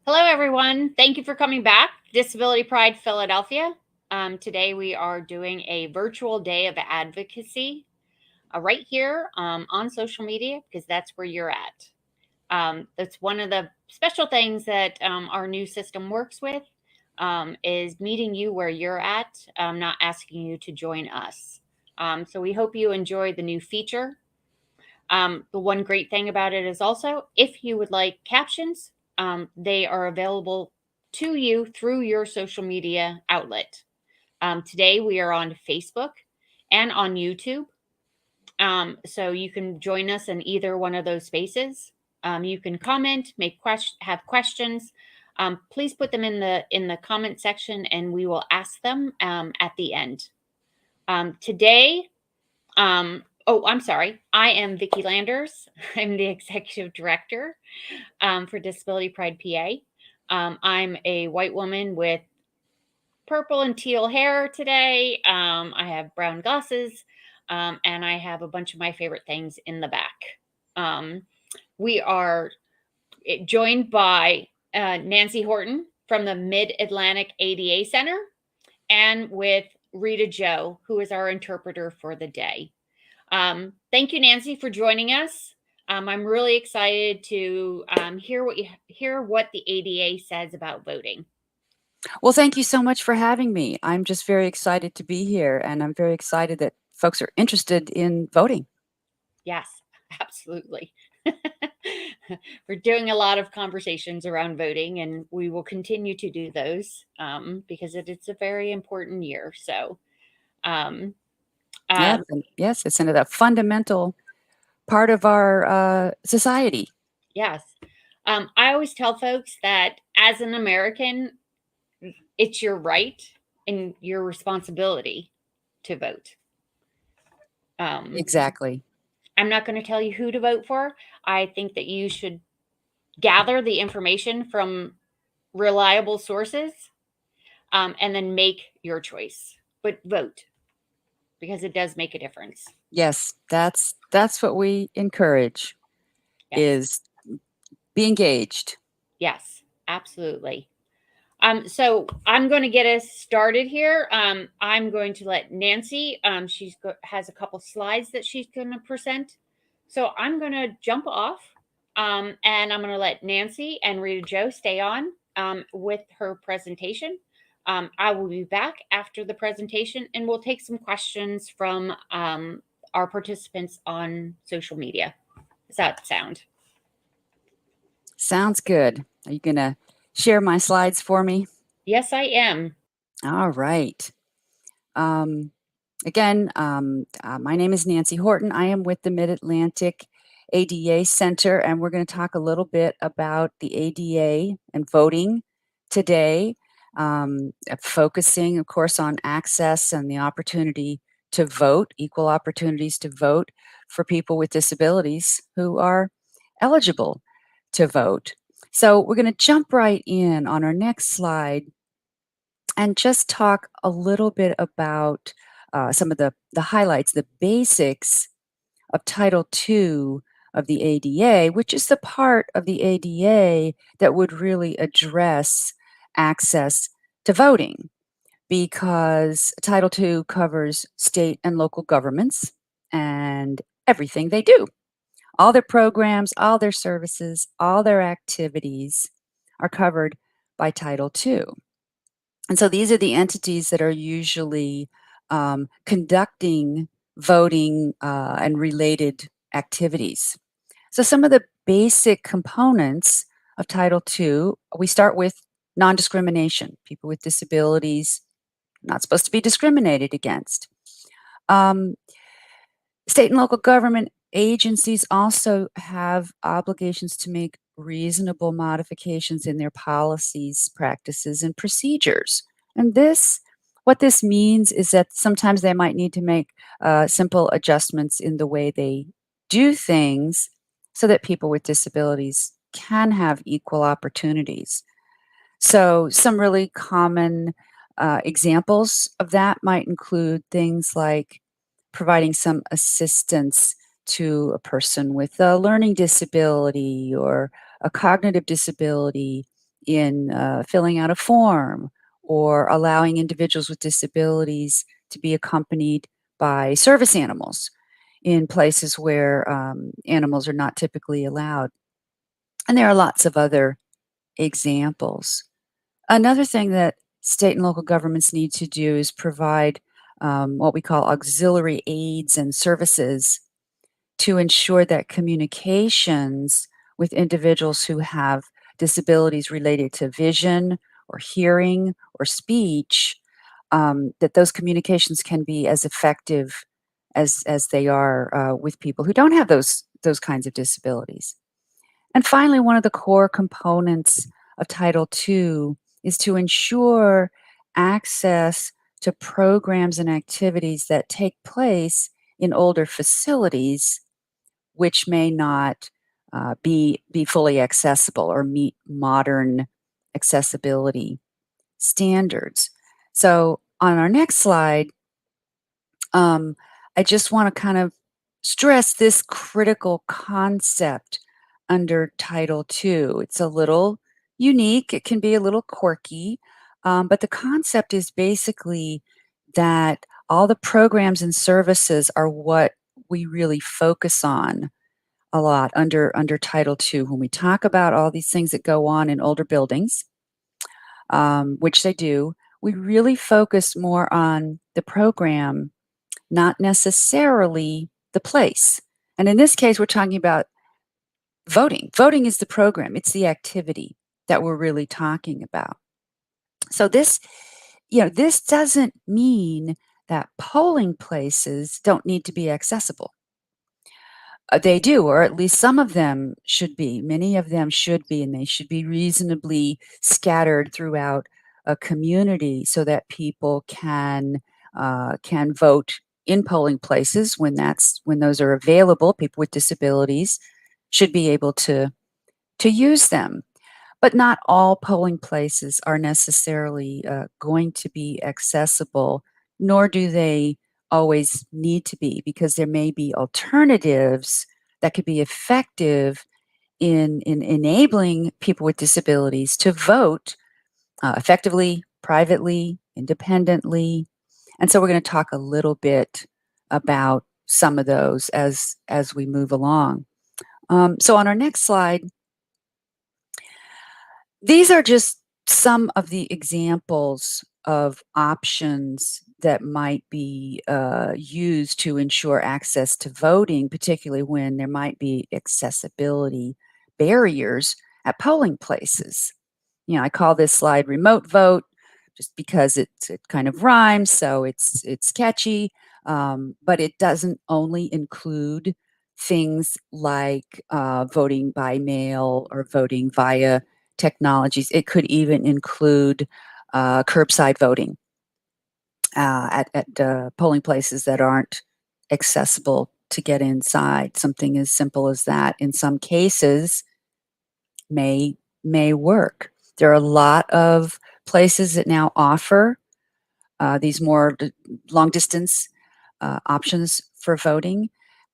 Hello, everyone. Thank you for coming back. Disability Pride Philadelphia. Today we are doing a virtual day of advocacy right here on social media because that's where you're at. That's one of the special things that our new system works with is meeting you where you're at, not asking you to join us. So we hope you enjoy the new feature. The one great thing about it is also if you would like captions, they are available to you through your social media outlet. Today we are on Facebook and on YouTube. So you can join us in either one of those spaces. You can comment, have questions. Please put them in the comment section, and we will ask them at the end. Today, oh, I'm sorry. I am Vicki Landers. I'm the executive director for Disability Pride PA. I'm a white woman with purple and teal hair today. I have brown glasses, and I have a bunch of my favorite things in the back. We are joined by Nancy Horton from the Mid-Atlantic ADA Center and with Rita Joe, who is our interpreter for the day. Thank you, Nancy, for joining us. I'm really excited to hear what the ADA says about voting. Well, thank you so much for having me. I'm just very excited to be here, and I'm very excited that folks are interested in voting. Yes, absolutely. We're doing a lot of conversations around voting, and we will continue to do those because it's a very important year. So, um, Yes, um, and yes, it's into that fundamental part of our society. yes. I always tell folks that as an American, it's your right and your responsibility to vote. Um, Exactly. I'm not going to tell you who to vote for. I think that you should gather the information from reliable sources and then make your choice. But vote because it does make a difference. Yes, that's what we encourage Yes, is be engaged. yes, absolutely. So I'm going to get us started here. I'm going to let Nancy. Has a couple slides that she's going to present. So I'm going to jump off, and I'm going to let Nancy and Rita Joe stay on with her presentation. I will be back after the presentation, and we'll take some questions from our participants on social media. Does that sound? Sounds good. Are you going to share my slides for me? Yes, I am. All right. Um, my name is Nancy Horton. I am with the Mid-Atlantic ADA Center, and we're going to talk a little bit about the ADA and voting today, focusing, of course, on access and the opportunity to vote, equal opportunities to vote for people with disabilities who are eligible to vote. So we're going to jump right in on our next slide and just talk a little bit about some of the highlights, the basics of Title II of the ADA, which is the part of the ADA that would really address access to voting, because Title II covers state and local governments and everything they do. All their programs, all their services, all their activities are covered by Title II. And so these are the entities that are usually conducting voting and related activities. So some of the basic components of Title II, we start with non-discrimination. People with disabilities not supposed to be discriminated against. Um, State and local government agencies also have obligations to make reasonable modifications in their policies, practices, and procedures. And what this means is that sometimes they might need to make simple adjustments in the way they do things so that people with disabilities can have equal opportunities. So, some really common examples of that might include things like providing some assistance to a person with a learning disability or a cognitive disability filling out a form or allowing individuals with disabilities to be accompanied by service animals in places where animals are not typically allowed. And there are lots of other examples. Another thing that state and local governments need to do is provide what we call auxiliary aids and services to ensure that communications with individuals who have disabilities related to vision or hearing or speech, that those communications can be as effective as they are with people who don't have those kinds of disabilities. And finally, one of the core components of Title II is to ensure access to programs and activities that take place in older facilities, which may not be fully accessible or meet modern accessibility standards. So, on our next slide, um, I just want to kind of stress this critical concept under Title II. It's a little unique, it can be a little quirky, but the concept is basically that all the programs and services are what we really focus on a lot under Title II. When we talk about all these things that go on in older buildings, which they do, we really focus more on the program, not necessarily the place. And in this case, we're talking about voting. Voting is the program, it's the activity that we're really talking about. So this doesn't mean that polling places don't need to be accessible. They do, or at least some of them should be. Many of them should be, and they should be reasonably scattered throughout a community so that people can vote in polling places when those are available. People with disabilities should be able to use them. But not all polling places are necessarily going to be accessible, nor do they always need to be, because there may be alternatives that could be effective in enabling people with disabilities to vote effectively, privately, independently. And so we're going to talk a little bit about some of those as we move along. So on our next slide, these are just some of the examples of options that might be used to ensure access to voting, particularly when there might be accessibility barriers at polling places. I call this slide remote vote just because it kind of rhymes, so it's catchy, but it doesn't only include things like voting by mail or voting via technologies. It could even include curbside voting at polling places that aren't accessible to get inside. Something as simple as that, in some cases, may may work. There are a lot of places that now offer these more long distance options for voting,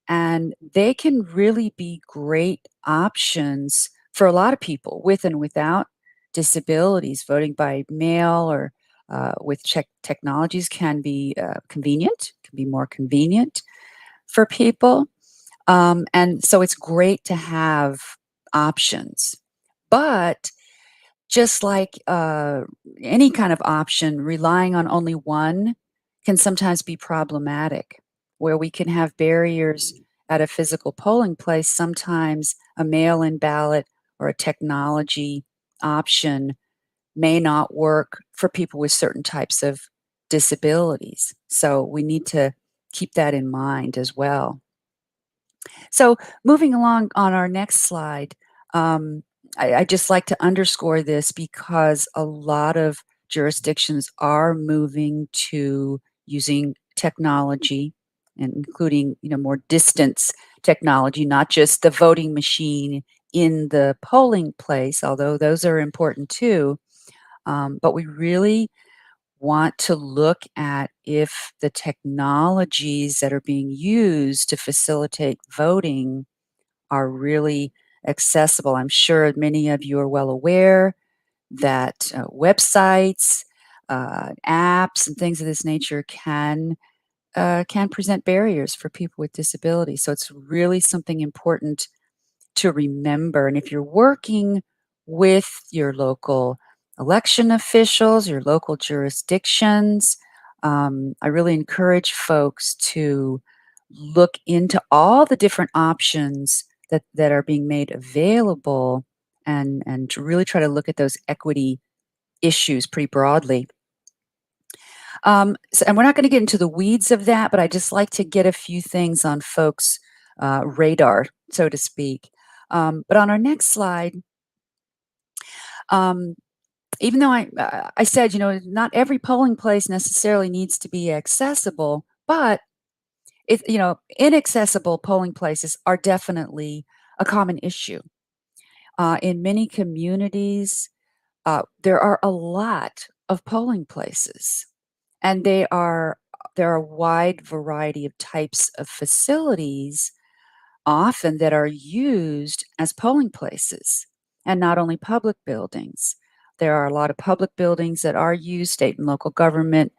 and they can really be great options for a lot of people with and without disabilities. Voting by mail or with technologies can be convenient, can be more convenient for people. And so it's great to have options. But just like any kind of option, relying on only one can sometimes be problematic. Where we can have barriers at a physical polling place, sometimes a mail in ballot or a technology option may not work for people with certain types of disabilities. So we need to keep that in mind as well. So moving along on our next slide, I just like to underscore this because a lot of jurisdictions are moving to using technology, and including more distance technology, not just the voting machine in the polling place, although those are important too. But we really want to look at if the technologies that are being used to facilitate voting are really accessible. I'm sure many of you are well aware that websites, apps, and things of this nature can present barriers for people with disabilities. So it's really something important to remember. And if you're working with your local election officials, your local jurisdictions, I really encourage folks to look into all the different options that are being made available and to really try to look at those equity issues pretty broadly. And we're not going to get into the weeds of that, but I just like to get a few things on folks' radar, so to speak. But on our next slide, um, even though I said, not every polling place necessarily needs to be accessible, but inaccessible polling places are definitely a common issue. In many communities, there are a lot of polling places, and there are a wide variety of types of facilities often that are used as polling places, and not only public buildings. There are a lot of public buildings that are used, state and local government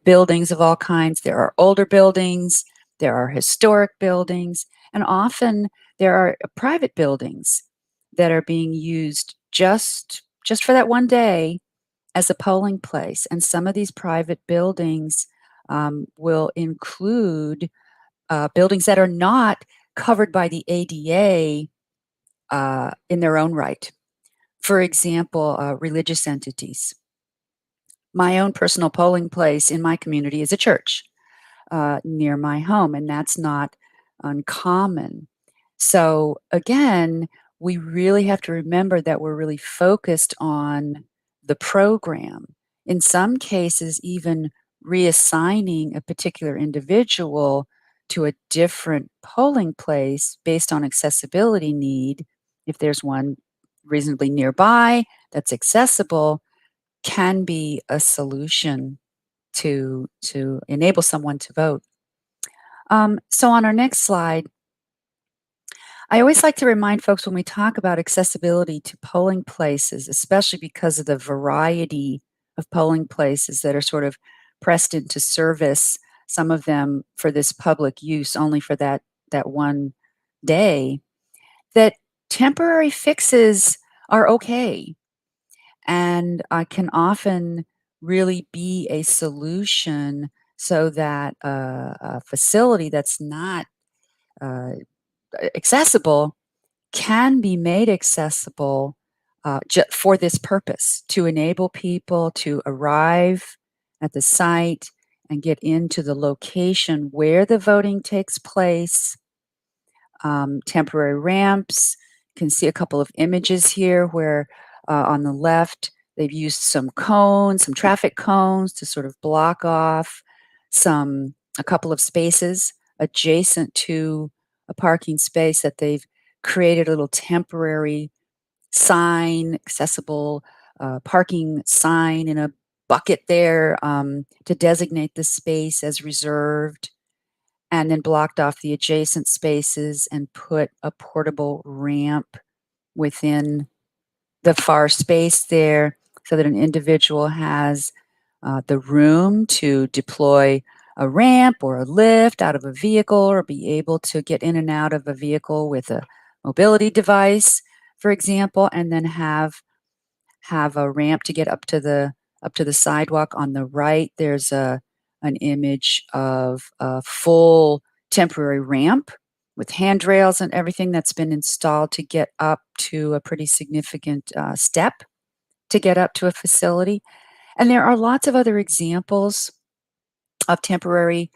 buildings of all kinds. There are older buildings, there are historic buildings, and often there are private buildings that are being used just for that one day as a polling place. And some of these private buildings will include buildings that are not covered by the ADA in their own right. For example, religious entities. My own personal polling place in my community is a church near my home, and that's not uncommon. So, again, we really have to remember that we're really focused on the program. In some cases, even reassigning a particular individual to a different polling place based on accessibility need, if there's one reasonably nearby that's accessible, can be a solution to enable someone to vote. So on our next slide, I always like to remind folks when we talk about accessibility to polling places, especially because of the variety of polling places that are sort of pressed into service, some of them for this public use only for that one day, that temporary fixes are okay and can often really be a solution so that a facility that's not uh, accessible can be made accessible for this purpose to enable people to arrive at the site and get into the location where the voting takes place. Temporary ramps. You can see a couple of images here where on the left they've used some cones, some traffic cones to sort of block off a couple of spaces adjacent to a parking space that they've created a little temporary sign, accessible parking sign in a bucket there to designate the space as reserved, and then blocked off the adjacent spaces and put a portable ramp within the far space there so that an individual has the room to deploy a ramp or a lift out of a vehicle or be able to get in and out of a vehicle with a mobility device, for example, and then have a ramp to get up to the sidewalk. On the right, there's an image of a full temporary ramp with handrails and everything that's been installed to get up to a pretty significant step to get up to a facility. And there are lots of other examples of temporary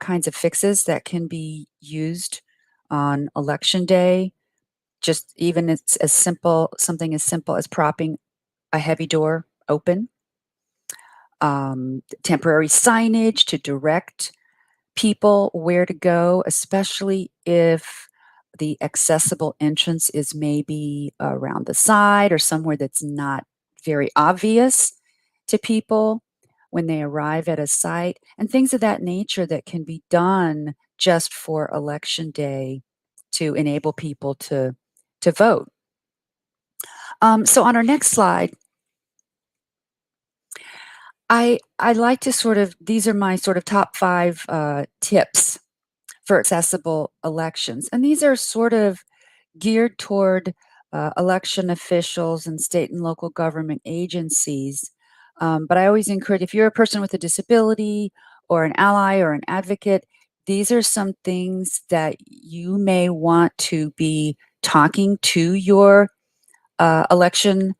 kinds of fixes that can be used on election day. Just even it's as simple something as simple as propping a heavy door open, temporary signage to direct people where to go, especially if the accessible entrance is maybe around the side or somewhere that's not very obvious to people when they arrive at a site, and things of that nature that can be done just for election day to enable people to vote. So on our next slide, I like to these are my sort of top 5 tips for accessible elections, and these are sort of geared toward election officials and state and local government agencies. But I always encourage, if you're a person with a disability or an ally or an advocate, these are some things that you may want to be talking to your election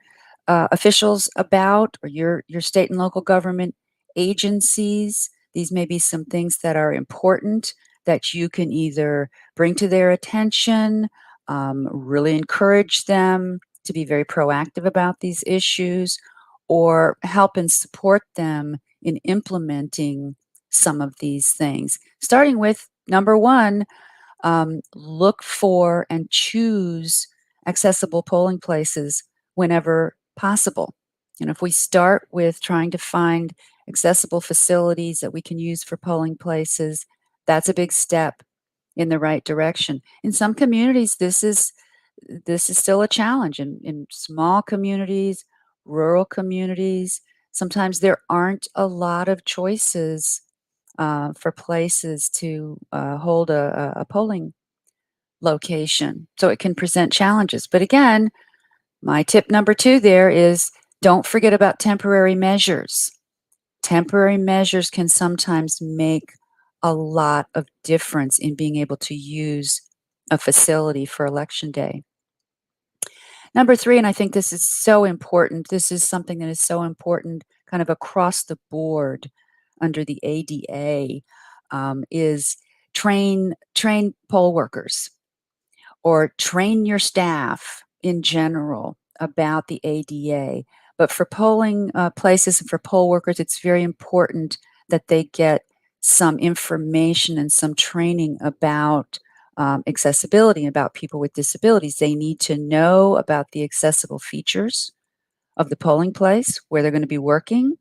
officials about, or your state and local government agencies. These may be some things that are important that you can either bring to their attention, really encourage them to be very proactive about these issues, or help and support them in implementing some of these things. Starting with number one, look for and choose accessible polling places whenever possible. And if we start with trying to find accessible facilities that we can use for polling places, that's a big step in the right direction. In some communities, this is still a challenge. In small communities, rural communities, sometimes there aren't a lot of choices for places to hold a polling location. So it can present challenges. But again, my tip number 2 there is don't forget about temporary measures. Temporary measures can sometimes make a lot of difference in being able to use a facility for election day. Number 3, and I think this is so important, this is something that is so important kind of across the board under the ADA, is train poll workers or train your staff in general about the ADA. But for polling places and for poll workers, it's very important that they get some information and some training about accessibility, about people with disabilities. They need to know about the accessible features of the polling place where they're going to be working.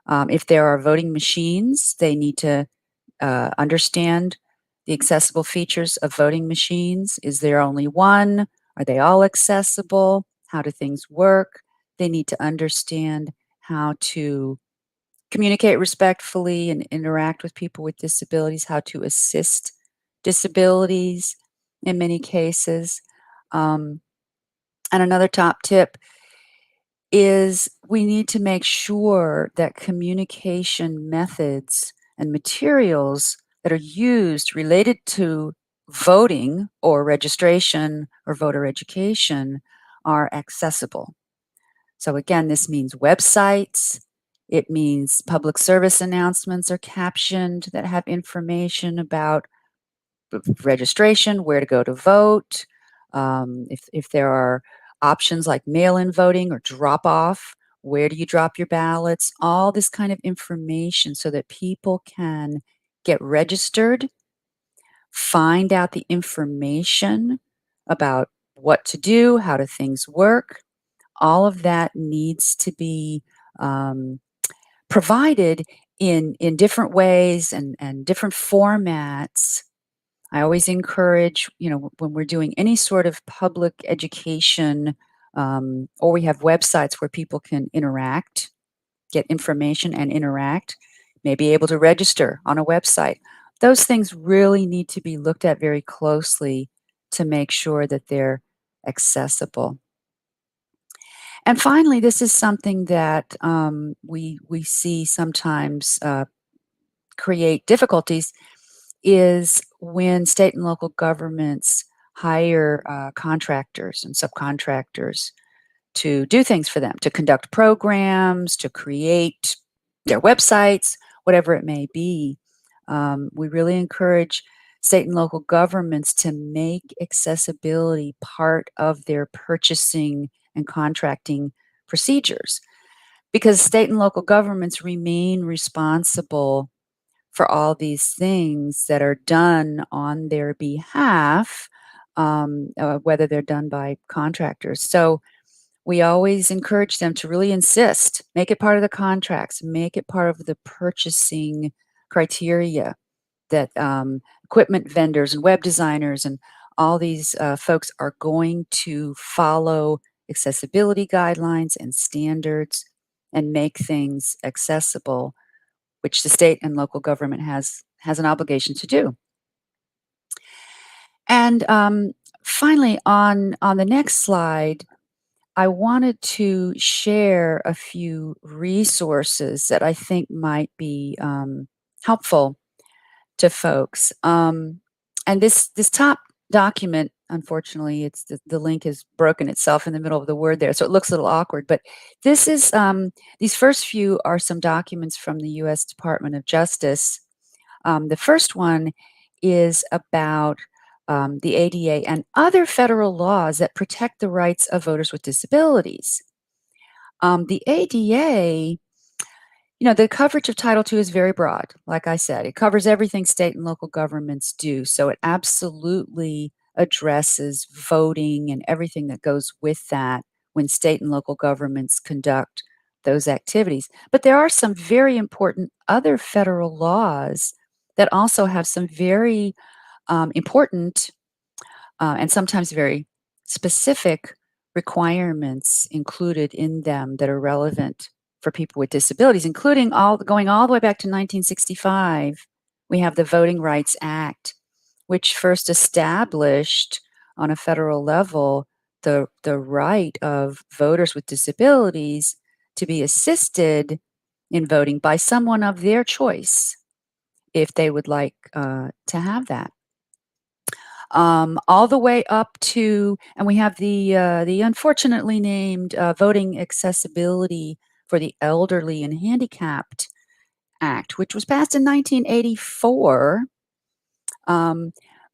If there are voting machines, they need to understand the accessible features of voting machines. Is there only one? Are they all accessible? How do things work? They need to understand how to communicate respectfully and interact with people with disabilities, how to assist disabilities in many cases. Um, and another top tip is we need to make sure that communication methods and materials that are used related to voting or registration or voter education are accessible. So, again, this means websites, it means public service announcements are captioned that have information about registration, where to go to vote, if there are options like mail-in voting or drop off, where do you drop your ballots, all this kind of information so that people can get registered, find out the information about what to do, how do things work. All of that needs to be um, provided in different ways and different formats. I always encourage, when we're doing any sort of public education, or we have websites where people can interact, get information and interact, may be able to register on a website. Those things really need to be looked at very closely to make sure that they're accessible. And finally, this is something that we see sometimes create difficulties is when state and local governments hire contractors and subcontractors to do things for them, to conduct programs, to create their websites, whatever it may be. We really encourage state and local governments to make accessibility part of their purchasing and contracting procedures because state and local governments remain responsible for all these things that are done on their behalf, whether they're done by contractors. So we always encourage them to really insist, make it part of the contracts, make it part of the purchasing criteria that equipment vendors and web designers and all these folks are going to follow accessibility guidelines and standards and make things accessible, which the state and local government has an obligation to do. And finally, on the next slide, I wanted to share a few resources that I think might be helpful to folks. And this top document, unfortunately, it's the link has broken itself in the middle of the word there, so it looks a little awkward. But this is these first few are some documents from the U.S. Department of Justice. The first one is about the ADA and other federal laws that protect the rights of voters with disabilities. The ADA, the coverage of Title II is very broad. Like I said, it covers everything state and local governments do. So it absolutely addresses voting and everything that goes with that when state and local governments conduct those activities. But there are some very important other federal laws that also have some very important and sometimes very specific requirements included in them that are relevant for people with disabilities, including going all the way back to 1965. We have the Voting Rights Act, which first established on a federal level the right of voters with disabilities to be assisted in voting by someone of their choice if they would like to have that. All the way up to, and we have the unfortunately named Voting Accessibility for the Elderly and Handicapped Act, which was passed in 1984,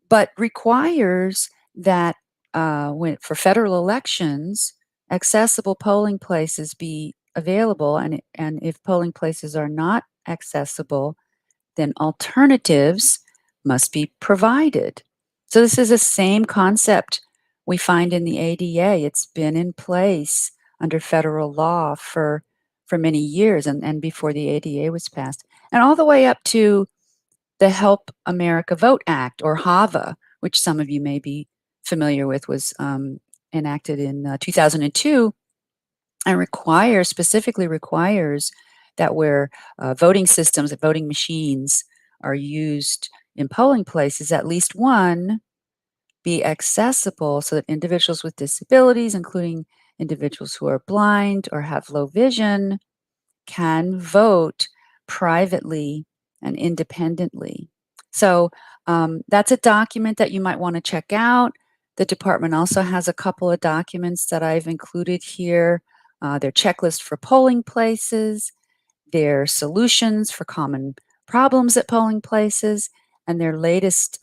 but requires that for federal elections, accessible polling places be available, and if polling places are not accessible, then alternatives must be provided. So this is the same concept we find in the ADA. It's been in place under federal law for many years and before the ADA was passed. And all the way up to the Help America Vote Act, or HAVA, which some of you may be familiar with, was enacted in 2002 and specifically requires that where voting systems, voting machines are used in polling places, at least one be accessible so that individuals with disabilities, including individuals who are blind or have low vision, can vote privately and independently. So that's a document that you might want to check out. The department also has a couple of documents that I've included here. Their checklist for polling places, their solutions for common problems at polling places, and their latest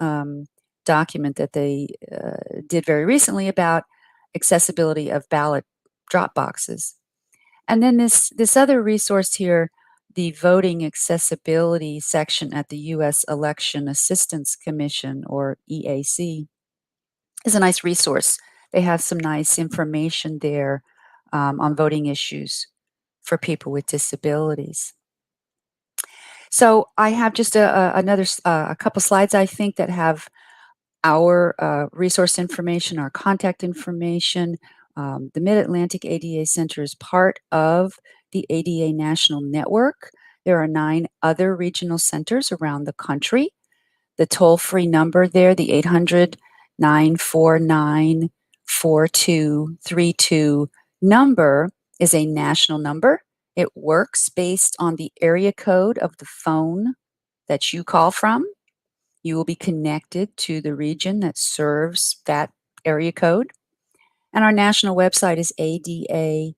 document that they did very recently about accessibility of ballot drop boxes. And then this other resource here, the Voting Accessibility section at the U.S. Election Assistance Commission, or EAC, is a nice resource. They have some nice information there on voting issues for people with disabilities. So I have just a couple slides, I think, that have our resource information, our contact information. The Mid-Atlantic ADA Center is part of the ADA National Network. There are 9 other regional centers around the country. The toll-free number there, the 800-949-4232 number, is a national number. It works based on the area code of the phone that you call from. You will be connected to the region that serves that area code. And our national website is adata.org.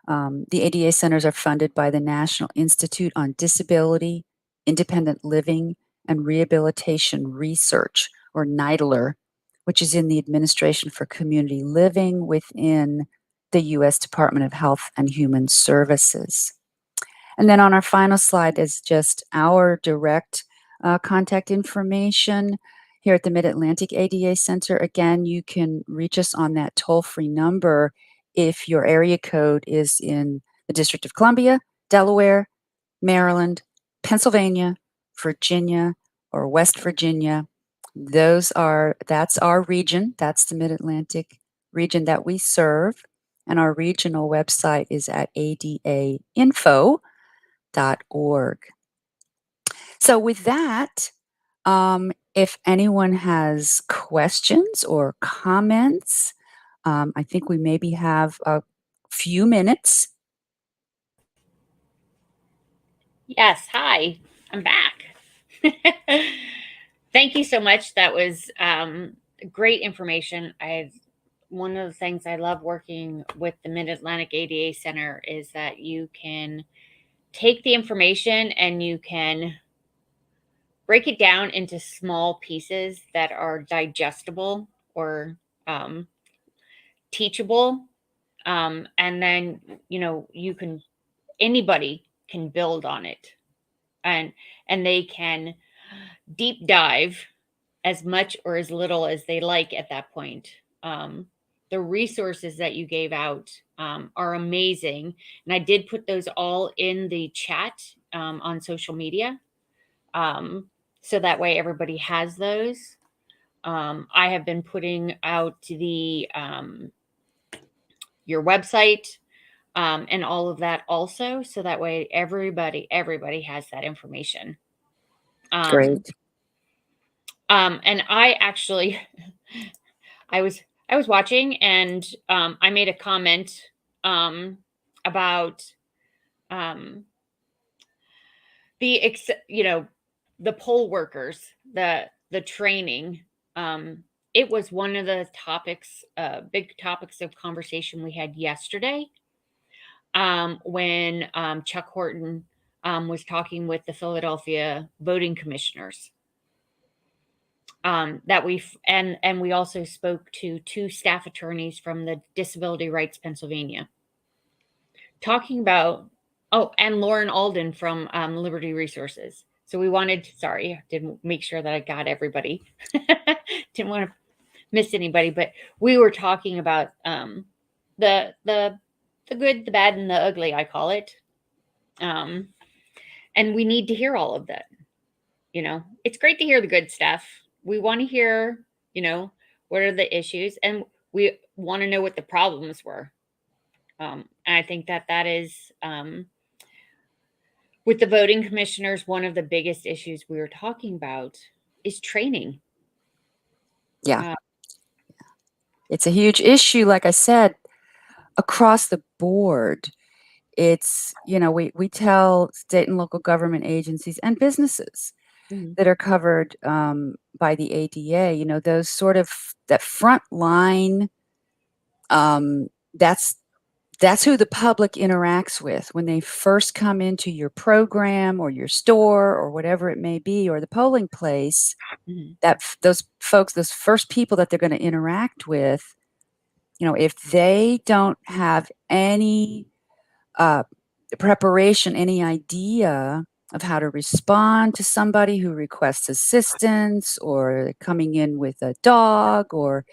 The ADA centers are funded by the National Institute on Disability, Independent Living, and Rehabilitation Research, or NIDLR, which is in the Administration for Community Living within the U.S. Department of Health and Human Services. And then on our final slide is just our direct contact information here at the Mid-Atlantic ADA Center. Again, you can reach us on that toll-free number if your area code is in the District of Columbia, Delaware, Maryland, Pennsylvania, Virginia, or West Virginia. That's our region. That's the Mid-Atlantic region that we serve. and our regional website is at adainfo.org. So, with that, if anyone has questions or comments, I think we maybe have a few minutes. Yes, hi, I'm back. Thank you so much. That was great information. One of the things I love working with the Mid Atlantic ADA Center is that you can take the information and you can break it down into small pieces that are digestible or um, teachable. And then, you can, anybody can build on it, and they can deep dive as much or as little as they like at that point. Um, the resources that you gave out are amazing. And I did put those all in the chat on social media. Um, so that way everybody has those. I have been putting out your website and all of that also. So that way everybody has that information. Um, Great. and I actually, I was I was watching, and I made a comment about um, the poll workers, the training. Um, it was one of the big topics of conversation we had yesterday when Chuck Horton was talking with the Philadelphia voting commissioners. And we also spoke to two staff attorneys from the Disability Rights Pennsylvania, talking about, and Lauren Alden from Liberty Resources. So we wanted, sorry, I didn't make sure that I got everybody. Didn't want to miss anybody, but we were talking about the good, the bad, and the ugly, I call it. And we need to hear all of that. It's great to hear the good stuff. We want to hear, what are the issues, and we want to know what the problems were. And I think that is with the voting commissioners, one of the biggest issues we were talking about is training. Yeah, Uh, it's a huge issue, like I said, across the board. It's, we tell state and local government agencies and businesses mhm, that are covered by the ADA, those sort of that front line, um, that's that's who the public interacts with when they first come into your program or your store or whatever it may be, or the polling place. mhm. Those folks, those first people that they're going to interact with, if they don't have any uh, preparation, any idea of how to respond to somebody who requests assistance or coming in with a dog, or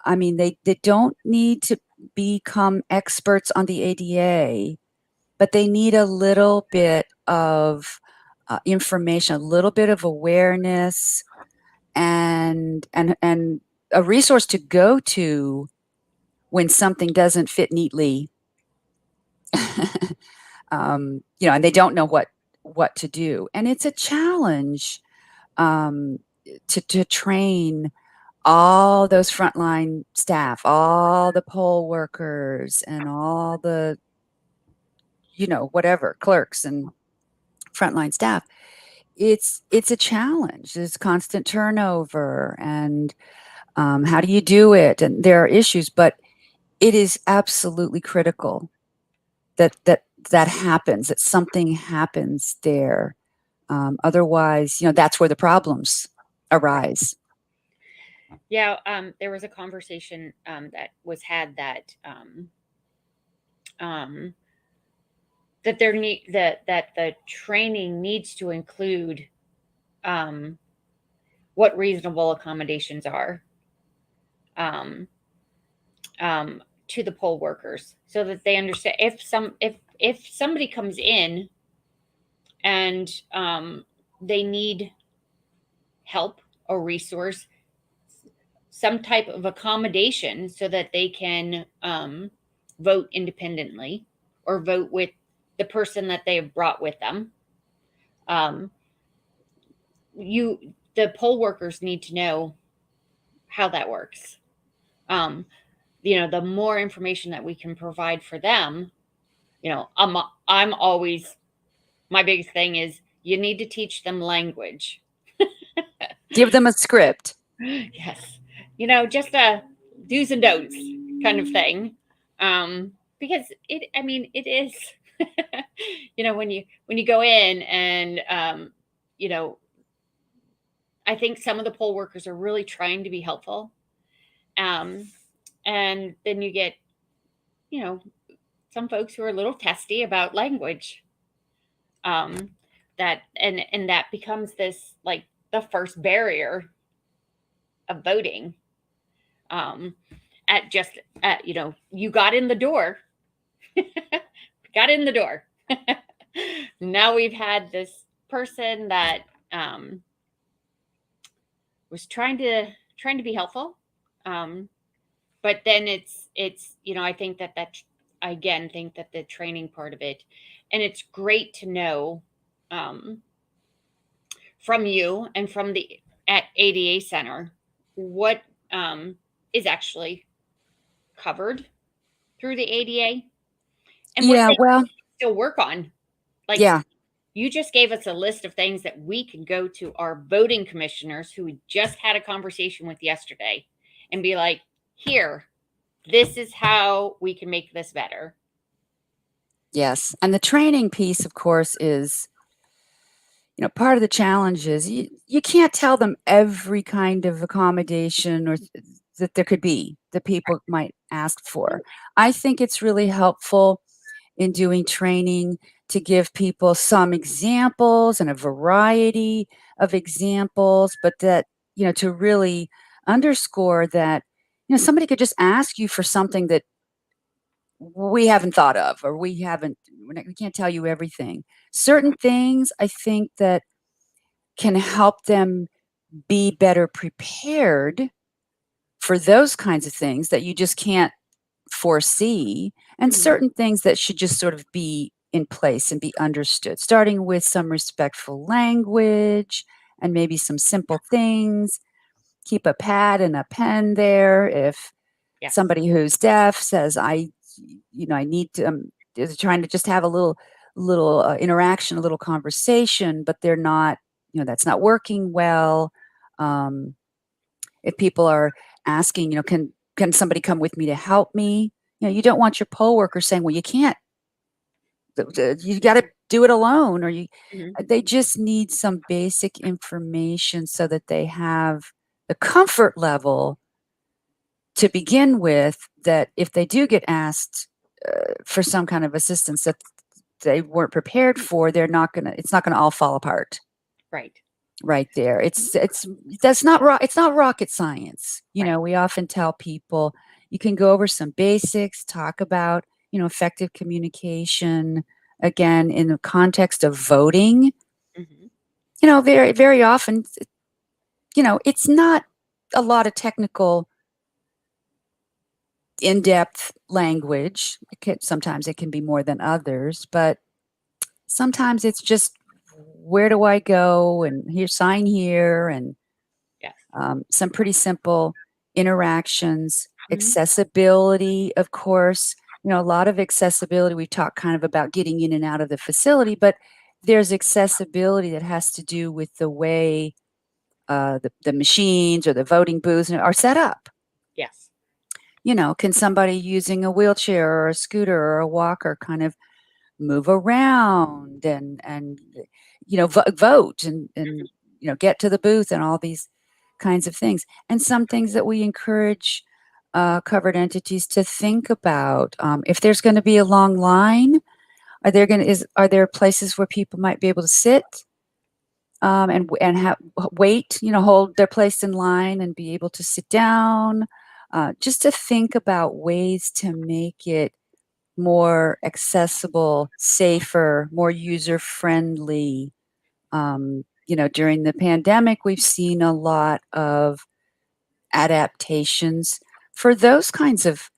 I mean, they don't need to become experts on the ADA, but they need a little bit of information, a little bit of awareness, and a resource to go to when something doesn't fit neatly. And they don't know what to do, and it's a challenge um, to train all those frontline staff, all the poll workers, and all the whatever clerks and frontline staff. It's a challenge. There's constant turnover, and how do you do it? And there are issues, but it is absolutely critical that happens, that something happens there. Otherwise, that's where the problems arise. Yeah, there was a conversation that was had um, that that the training needs to include um, what reasonable accommodations are um, to the poll workers, so that they understand if somebody comes in and they need help or resource, some type of accommodation, so that they can vote independently or vote with the person that they have brought with them. Um, you, the poll workers need to know how that works. Um, the more information that we can provide for them, I'm always, my biggest thing is you need to teach them language. Give them a script. Yes. Just a do's and don'ts kind of thing. Because it is, when you go in and, you know, I think some of the poll workers are really trying to be helpful. Um, and then you get, you know, some folks who are a little testy about language. Um, and that becomes this, like, the first barrier of voting. Um, at just you got in the door. Got in the door. Now we've had this person that, um, was trying to be helpful, um, but then it's I think I again think that the training part of it, and it's great to know, um, from you and from the at ADA Center what, um, is actually covered through the ADA and what Yeah, they well, still work on. Like, yeah. you just gave us a list of things that we can go to our voting commissioners who we just had a conversation with yesterday and be like, here, this is how we can make this better. Yes. And the training piece, of course, is, part of the challenge is you can't tell them every kind of accommodation or that there could be that people might ask for. I think it's really helpful in doing training to give people some examples and a variety of examples, but that, to really underscore that, somebody could just ask you for something that we haven't thought of, or we can't tell you everything. Certain things I think that can help them be better prepared for those kinds of things that you just can't foresee, and Mhm. certain things that should just sort of be in place and be understood, starting with some respectful language and maybe some simple things. Keep a pad and a pen there if Yes. somebody who's deaf says, I need to, is trying to just have a little interaction, a little conversation, but they're not, that's not working well. Um, if people are asking, can somebody come with me to help me? You don't want your poll worker saying, well, you can't, you got to do it alone, or Mhm. they just need some basic information so that they have the comfort level to begin with, that if they do get asked for some kind of assistance that they weren't prepared for, it's not gonna all fall apart Right. right there. It's not rocket science. Right. We often tell people you can go over some basics, talk about, effective communication, again, in the context of voting. Mhm. Very, very often, it's not a lot of technical in-depth language. Sometimes it can be more than others, but sometimes it's just, where do I go? And here, sign here, and Yes. some pretty simple interactions. Mhm. Accessibility, of course. A lot of accessibility. We've talked kind of about getting in and out of the facility, but there's accessibility that has to do with the way the machines or the voting booths are set up. Yes. Can somebody using a wheelchair or a scooter or a walker kind of move around and vote and get to the booth and all these kinds of things, and some things that we encourage covered entities to think about. If there's going to be a long line, are there places where people might be able to sit, and wait, hold their place in line and be able to sit down, just to think about ways to make it more accessible, safer, more user friendly. During the pandemic, we've seen a lot of adaptations for those kinds of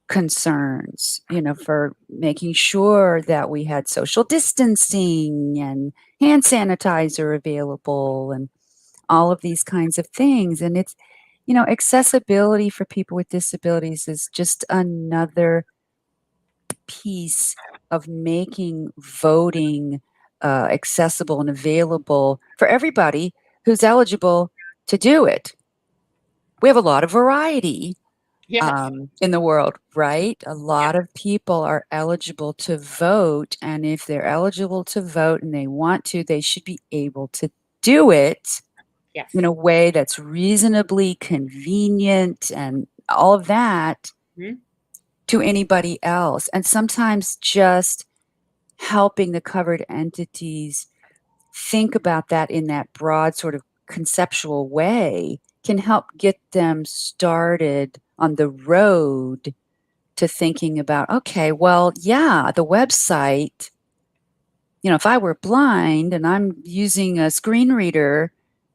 concerns, for making sure that we had social distancing and hand sanitizer available and all of these kinds of things. And it's, accessibility for people with disabilities is just another piece of making voting accessible and available for everybody who's eligible to do it. We have a lot of variety Yes. in the world, right? A Yeah. lot of people are eligible to vote. And if they're eligible to vote and they want to, they should be able to do it in Yes. a way that's reasonably convenient and all of that Mhm. to anybody else. And sometimes just helping the covered entities think about that in that broad sort of conceptual way can help get them started on the road to thinking about, okay, well, yeah, the website, if I were blind and I'm using a screen reader,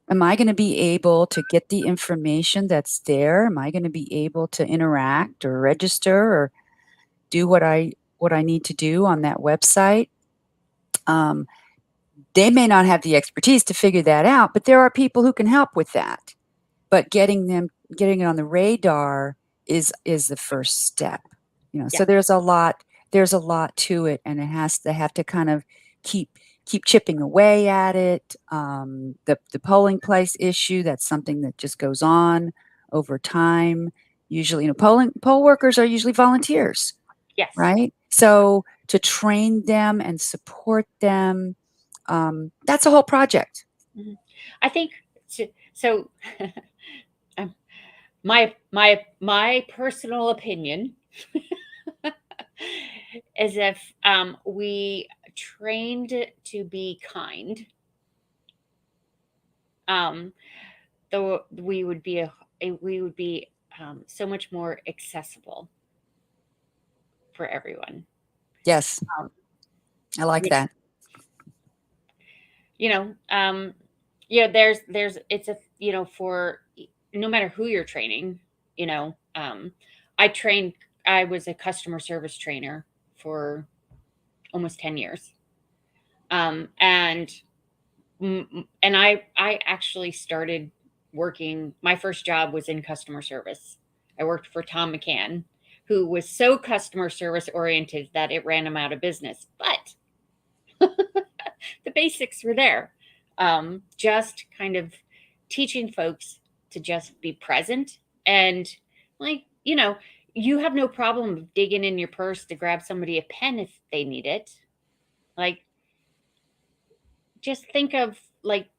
am I going to be able to get the information that's there? Am I going to be able to interact or register or do what I need to do on that website? Um, they may not have the expertise to figure that out, but there are people who can help with that. But getting it on the radar is the first step. Yeah. So there's a lot to it, and they have to kind of keep chipping away at it. The polling place issue, that's something that just goes on over time. Usually, poll workers are usually volunteers, Yes. right? So to train them and support them, that's a whole project. Mhm. I think so. um, my personal opinion is if we trained to be kind, um, though we would be so much more accessible for everyone. Yes, Um, I like you, that. you know, um, there's it's a for no matter who you're training, you know, I trained. I was a customer service trainer for almost 10 years, and I actually started working. My first job was in customer service. I worked for Tom McCann, who was so customer service oriented that it ran him out of business. But the basics were there. Just kind of teaching folks to just be present and, like, you have no problem digging in your purse to grab somebody a pen if they need it. Like, just think of, like,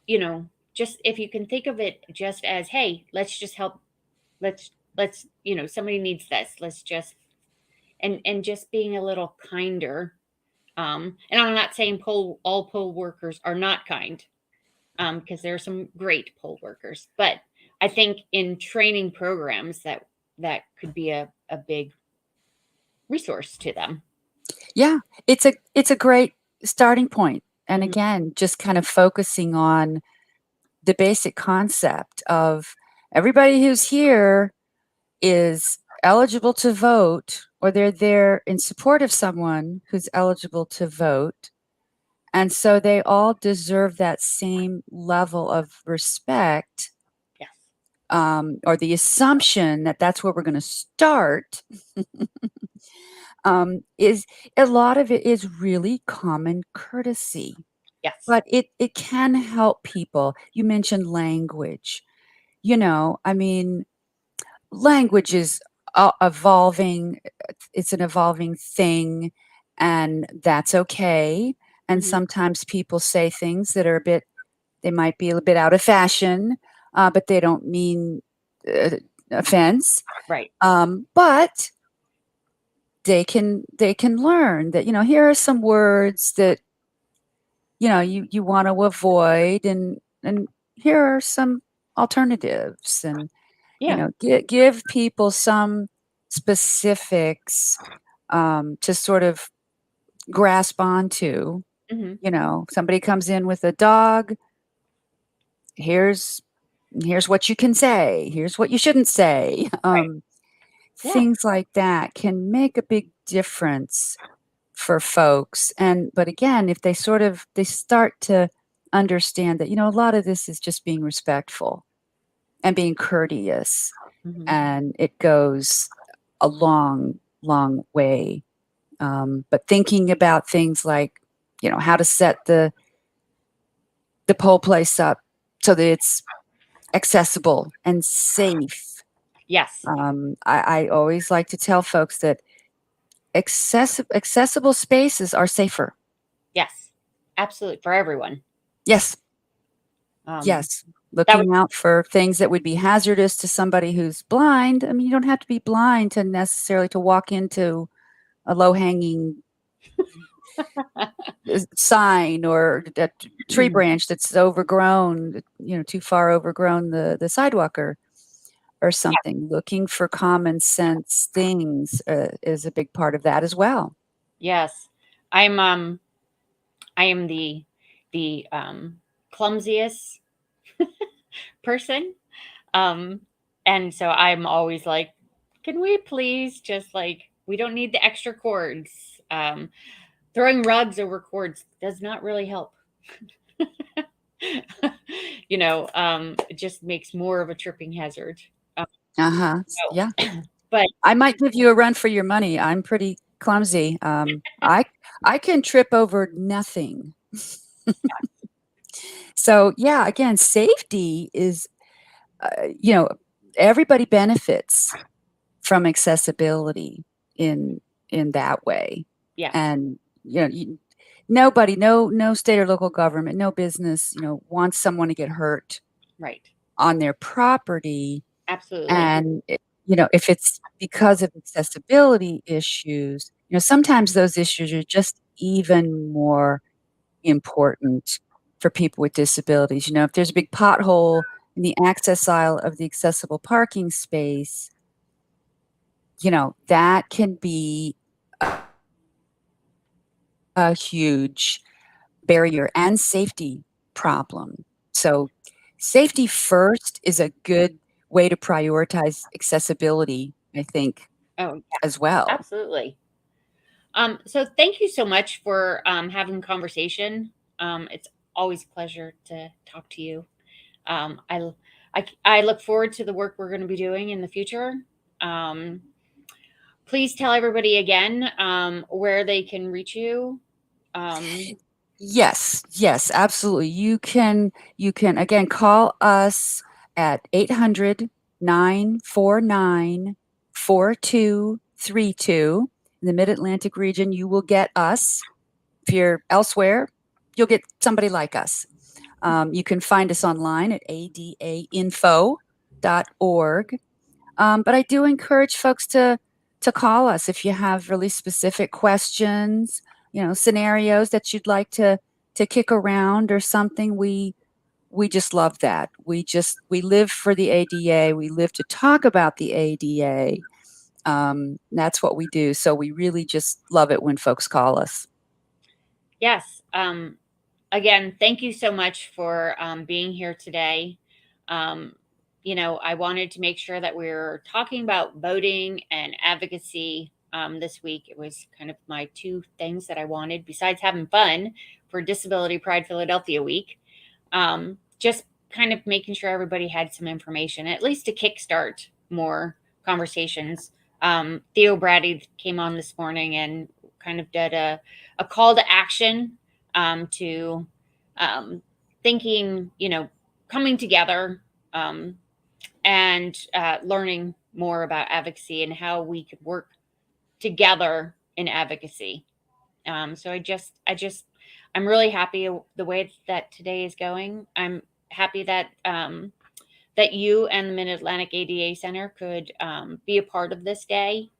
you know, just if you can think of it just as, hey, let's just help. Let's somebody needs this. Let's just and just being a little kinder. And I'm not saying all poll workers are not kind, because there are some great poll workers. But I think in training programs that could be a big resource to them. Yeah, it's a great starting point. And Mhm. again, just kind of focusing on the basic concept of everybody who's here is eligible to vote, or they're there in support of someone who's eligible to vote. And so they all deserve that same level of respect, Yes. or the assumption that that's where we're going to start. Is a lot of it is really common courtesy, Yes. but it can help people. You mentioned language. I mean, language is evolving. It's an evolving thing, and that's okay. And Hmm. sometimes people say things that are they might be a bit out of fashion, but they don't mean uh, offense. Right. But they can learn that, here are some words that, you want to avoid, and here are some alternatives, and, Yeah. give people some specifics to sort of grasp onto. Hmm. Somebody comes in with a dog. Here's what you can say. Here's what you shouldn't say. Right. Yeah. things like that can make a big difference for folks. And but again, if they start to understand that, a lot of this is just being respectful and being courteous, Mhm. and it goes a long, long way. But thinking about things like, how to set the pole place up so that it's accessible and safe. Yes. I always like to tell folks that accessible spaces are safer. Yes. Absolutely, for everyone. Yes, Um, yes. that was Looking out for things that would be hazardous to somebody who's blind. I mean, you don't have to be blind to necessarily to walk into a low-hanging sign or a tree branch that's overgrown, too far overgrown the sidewalk or something. Looking for common sense things is a big part of that as well. yes. I'm I am the clumsiest person. Um, and so I'm always like, can we please just like, we don't need the extra cords. Throwing rugs over cords does not really help. It just makes more of a tripping hazard. Um, Uh-huh. so, Yeah. but I might give you a run for your money. I'm pretty clumsy. I can trip over nothing. So, yeah, again, safety is, uh, you know, everybody benefits from accessibility in in that way. yes, And, nobody, no state or local government, no business, wants someone to get hurt right. on their property. Absolutely. And, if it's because of accessibility issues, sometimes those issues are just even more important for people with disabilities. If there's a big pothole in the access aisle of the accessible parking space, that can be a huge barrier and safety problem. So, safety first is a good way to prioritize accessibility, I think, Oh, yeah, as well. absolutely. So thank you so much for having the conversation. It's always a pleasure to talk to you. Um, I, I look forward to the work we're going to be doing in the future. Um, please tell everybody again where they can reach you. Um, Yes, yes, absolutely. You can again call us at 800-949-4232. In the Mid-Atlantic region, you will get us. If you're elsewhere, you'll get somebody like us. You can find us online at adainfo.org. But I do encourage folks to call us if you have really specific questions, scenarios that you'd like to kick around or something. We just love that. We live for the ADA. We live to talk about the ADA. That's what we do. So we really just love it when folks call us. yes. Again, thank you so much for being here today. Um, I wanted to make sure that we were talking about voting and advocacy this week. It was kind of my two things that I wanted, besides having fun for Disability Pride Philadelphia Week. Just kind of making sure everybody had some information, at least to kickstart more conversations. Theo Brady came on this morning and kind of did a call to action to um, thinking, coming together and learning more about advocacy and how we could work together in advocacy. So I'm really happy the way that today is going. I'm happy that that you and the Mid Atlantic ADA Center could be a part of this day.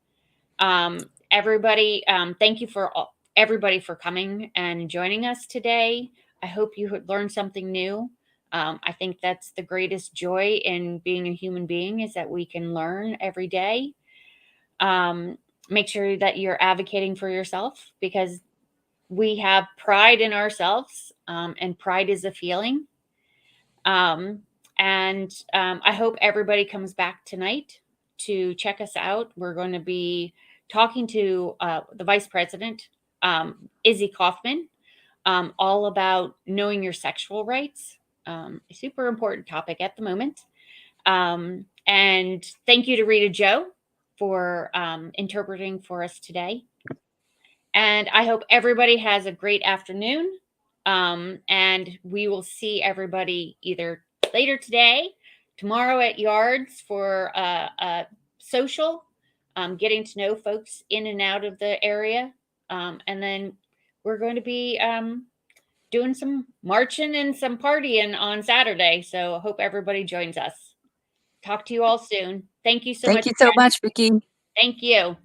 Everybody, thank you for everybody for coming and joining us today. I hope you learned something new. I think that's the greatest joy in being a human being is that we can learn every day. Um, Make sure that you're advocating for yourself because we have pride in ourselves, and pride is a feeling. Um, and I hope everybody comes back tonight. to check us out. We're going to be talking to the Vice President, Izzy Kaufman, all about knowing your sexual rights. A super important topic at the moment. And thank you to Rita Joe for interpreting for us today. And I hope everybody has a great afternoon. And we will see everybody either later today, tomorrow at Yards for a social, getting to know folks in and out of the area. And then we're going to be doing some marching and some partying on Saturday. So I hope everybody joins us. Talk to you all soon. Thank you so Thank much. you so much, Vicki. Thank you.